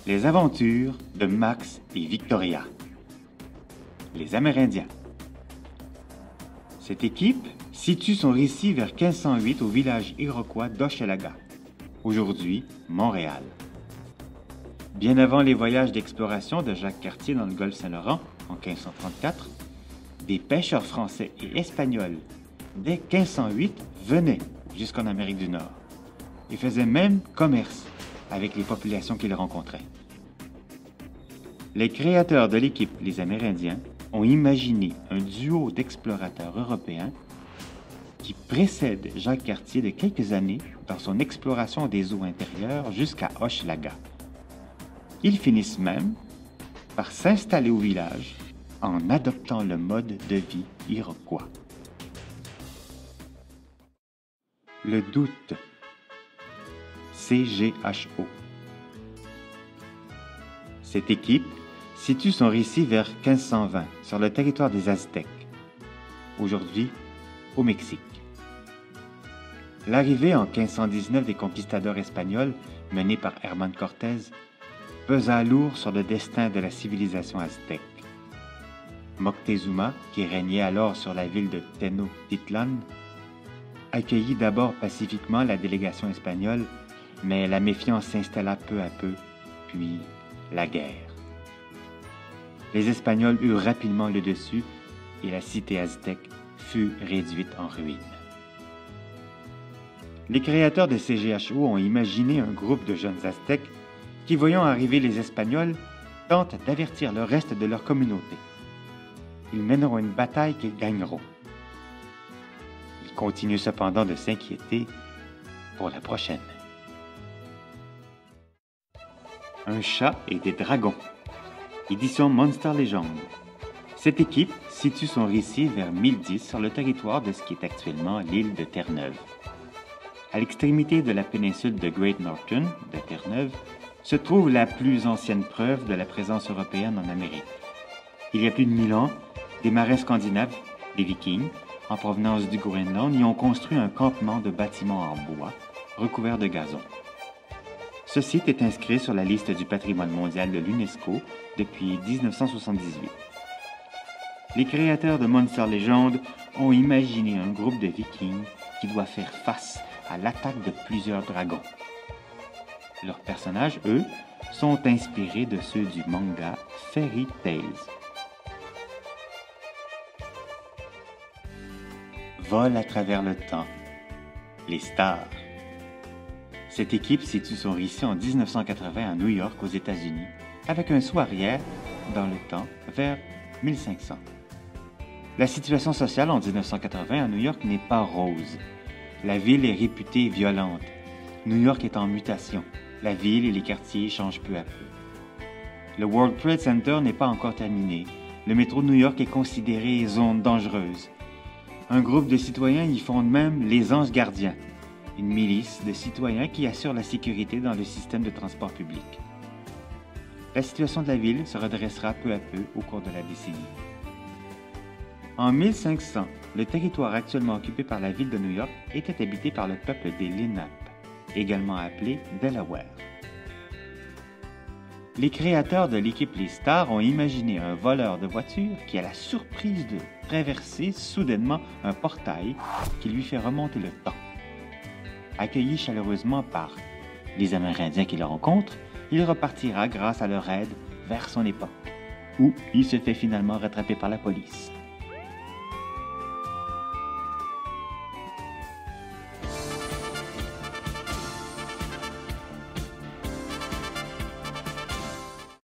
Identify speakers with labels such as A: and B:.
A: Les aventures de Max et Victoria. Les Amérindiens. Cette équipe situe son récit vers 1508 au village iroquois d'Hochelaga, aujourd'hui Montréal. Bien avant les voyages d'exploration de Jacques Cartier dans le golfe Saint-Laurent en 1534, des pêcheurs français et espagnols dès 1508 venaient jusqu'en Amérique du Nord et faisaient même commerce avec les populations qu'ils rencontraient. Les créateurs de l'équipe, les Amérindiens, ont imaginé un duo d'explorateurs européens qui précède Jacques Cartier de quelques années dans son exploration des eaux intérieures jusqu'à Hochelaga. Ils finissent même par s'installer au village en adoptant le mode de vie iroquois. Le doute. CGHO. Cette équipe situe son récit vers 1520 sur le territoire des Aztèques, aujourd'hui au Mexique. L'arrivée en 1519 des conquistadors espagnols menés par Hernán Cortés pesa lourd sur le destin de la civilisation aztèque. Moctezuma, qui régnait alors sur la ville de Tenochtitlan, accueillit d'abord pacifiquement la délégation espagnole, mais la méfiance s'installa peu à peu, puis la guerre. Les Espagnols eurent rapidement le dessus et la cité aztèque fut réduite en ruines. Les créateurs de CGHO ont imaginé un groupe de jeunes Aztèques qui, voyant arriver les Espagnols, tentent d'avertir le reste de leur communauté. Ils mèneront une bataille qu'ils gagneront. Ils continuent cependant de s'inquiéter pour la prochaine. Un chat et des dragons. Édition Monster Legend. Cette équipe situe son récit vers 1010 sur le territoire de ce qui est actuellement l'île de Terre-Neuve. À l'extrémité de la péninsule de Great Northern, de Terre-Neuve, se trouve la plus ancienne preuve de la présence européenne en Amérique. Il y a plus de 1000 ans, des marins scandinaves, des Vikings, en provenance du Groenland, y ont construit un campement de bâtiments en bois, recouvert de gazon. Ce site est inscrit sur la liste du patrimoine mondial de l'UNESCO depuis 1978. Les créateurs de Monster Legend ont imaginé un groupe de Vikings qui doit faire face à l'attaque de plusieurs dragons. Leurs personnages, eux, sont inspirés de ceux du manga Fairy Tales. Vol à travers le temps. Les stars. Cette équipe situe son récit en 1980 à New York, aux États-Unis, avec un saut arrière dans le temps vers 1500. La situation sociale en 1980 à New York n'est pas rose. La ville est réputée violente. New York est en mutation. La ville et les quartiers changent peu à peu. Le World Trade Center n'est pas encore terminé. Le métro de New York est considéré zone dangereuse. Un groupe de citoyens y fonde même les Anges Gardiens, une milice de citoyens qui assure la sécurité dans le système de transport public. La situation de la ville se redressera peu à peu au cours de la décennie. En 1500, le territoire actuellement occupé par la ville de New York était habité par le peuple des Lenape, également appelé Delaware. Les créateurs de l'équipe Les Stars ont imaginé un voleur de voiture qui a la surprise de traverser soudainement un portail qui lui fait remonter le temps. Accueilli chaleureusement par les Amérindiens qu'il rencontre, il repartira grâce à leur aide vers son époque, où il se fait finalement rattraper par la police.